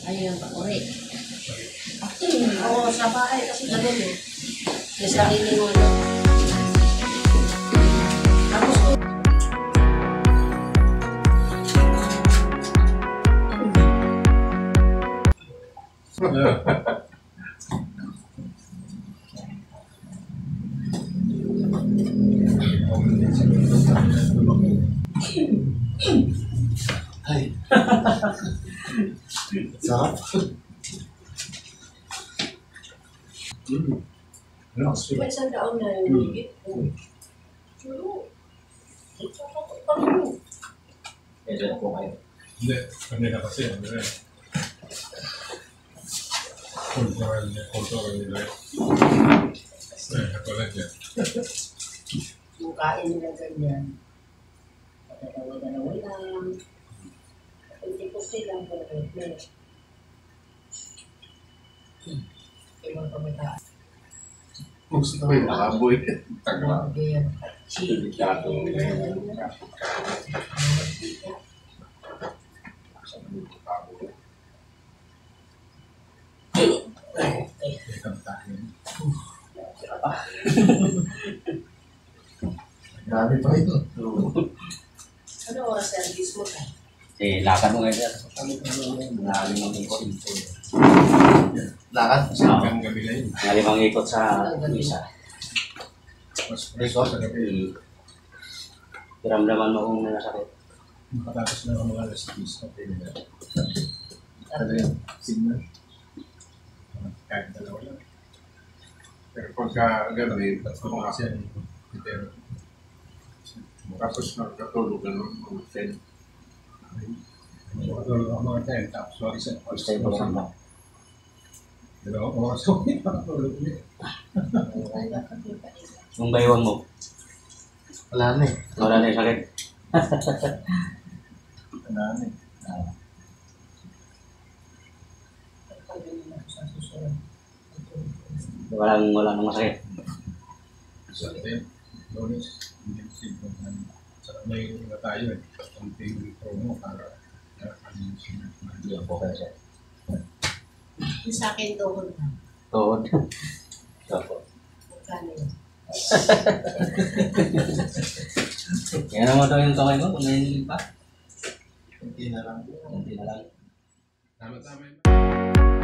Ayun, pakuri. Oo, sa bahay kasi ganun eh. May sarili mo na. Tapos Ay. Sarap. may isang taon na yung higit. Medyo po kayo. Hindi, kanina kasi, ano rin. Kultural nila. Katulad yan. Kung kain nila ganyan, dalawa-dalawa lang. Hindi ko silang pwede. Ibang pagkakaan. Gusto ko yung nakaboy. Tagla. Delikado. Grabe pa ito. Ano oras service mo ka? Eh, lakad mo ngayon. Marami ng ikot. Lakad? Hanggang gabi na yun. Malimang ikot sa isa. Mas preso sa gabi. Ramdaman mo kung nasakit. Makatapos na ang mga alas 10 na pwede na. Ano yun? Signal? Kahit dalawa lang. Pero pagka gabi, tatlo kasi yan. Pero tapos nakatulog ka ng mga friend. Nakatulog ang mga friend. Tapos wag isa. Gusto yung pagkakamba. Dalawang oras ako nakatulog niya. Yung baywang mo, Wala na eh. wala na yung sakit. Wala na eh. Wala nang masakit. Sa atin, Lunes, hindi siguro sa may iba tayo eh. Konting promo para ano siya. Hindi ako kaya siya. Yung sa akin doon na. Tuhod. Opo. Magkano yun? Kaya naman daw yung kamay mo kung naninilig pa. Hindi na lang. Hindi na lang. Tama-tama yun.